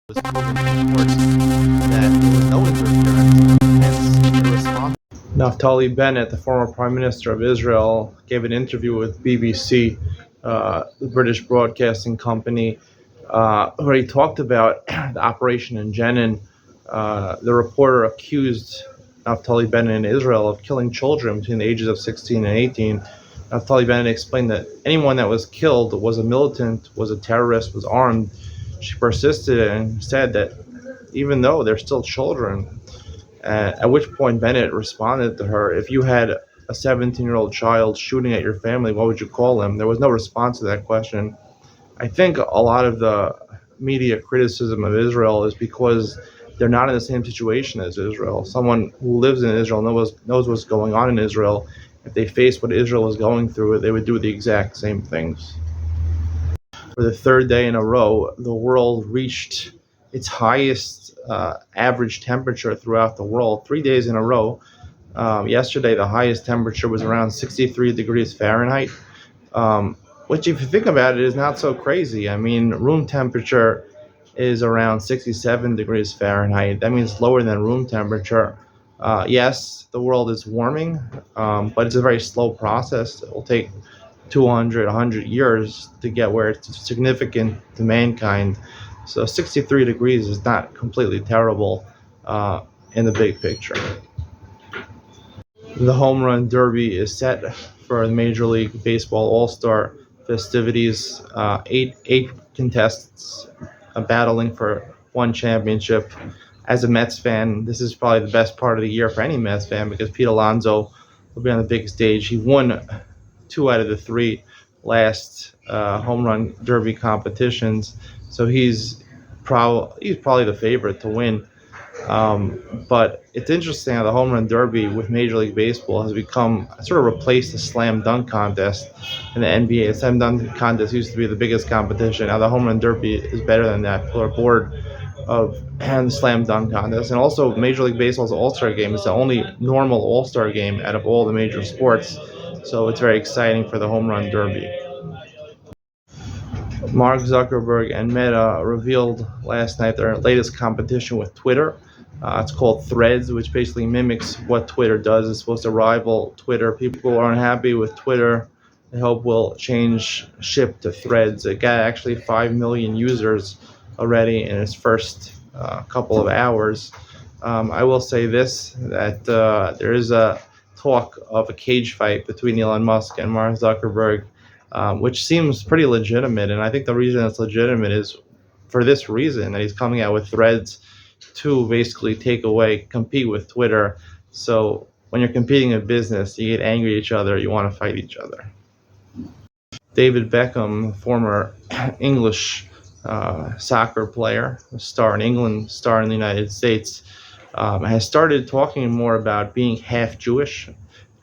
was proven in court that there was no interference, hence irresponsible. Naftali Bennett, the former Prime Minister of Israel, gave an interview with BBC, the British broadcasting company, where he talked about the operation in Jenin. The reporter accused Naftali Bennett in Israel of killing children between the ages of 16 and 18. Naftali Bennett explained that anyone that was killed was a militant, was a terrorist, was armed. She persisted and said that even though they're still children, at which point Bennett responded to her, if you had a 17-year-old child shooting at your family, what would you call him? There was no response to that question. I think a lot of the media criticism of Israel is because they're not in the same situation as Israel. Someone who lives in Israel knows what's going on in Israel. If they faced what Israel is going through, they would do the exact same things. For the third day in a row, the world reached its highest average temperature throughout the world, 3 days in a row. Yesterday, the highest temperature was around 63 degrees Fahrenheit, which, if you think about it, is not so crazy. I mean, room temperature is around 67 degrees Fahrenheit. That means lower than room temperature. Yes, the world is warming, but it's a very slow process. It will take 200, 100 years to get where it's significant to mankind. So 63 degrees is not completely terrible in the big picture. The Home Run Derby is set for the Major League Baseball All-Star festivities. Eight contestants battling for one championship. As a Mets fan, this is probably the best part of the year for any Mets fan because Pete Alonso will be on the big stage. He won 2 out of the 3 last home run derby competitions, so he's probably the favorite to win. But it's interesting how the home run derby with Major League Baseball has become sort of replaced the slam dunk contest in the NBA. The slam dunk contest used to be the biggest competition. Now the home run derby is better than that. People are bored of the slam dunk contest. And also, Major League Baseball's All-Star game is the only normal All-Star game out of all the major sports. So it's very exciting for the home run derby. Mark Zuckerberg and Meta revealed last night their latest competition with Twitter. It's called Threads, which basically mimics what Twitter does. It's supposed to rival Twitter. People are unhappy with Twitter. They hope will change ship to Threads. It got actually 5 million users already in its first couple of hours. I will say this, that there is a talk of a cage fight between Elon Musk and Mark Zuckerberg, which seems pretty legitimate. And I think the reason it's legitimate is for this reason, that he's coming out with Threads to basically compete with Twitter. So when you're competing in business, you get angry at each other, you want to fight each other. David Beckham, former English soccer player, a star in England, star in the United States, has started talking more about being half Jewish. In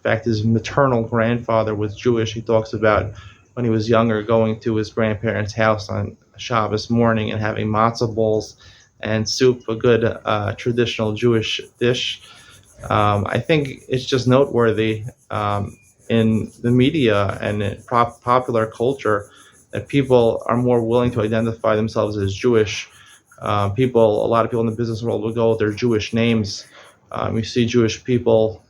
fact, his maternal grandfather was Jewish. He talks about when he was younger going to his grandparents' house on Shabbos morning and having matzah balls and soup, a good traditional Jewish dish. I think it's just noteworthy in the media and in popular culture that people are more willing to identify themselves as Jewish. A lot of people in the business world will go with their Jewish names. You see Jewish people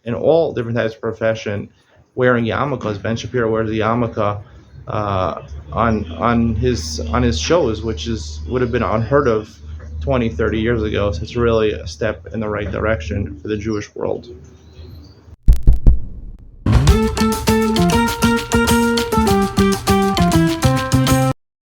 in all different types of profession wearing yarmulkes. Ben Shapiro wears a yarmulke on his shows, which would have been unheard of 20, 30 years ago. So it's really a step in the right direction for the Jewish world.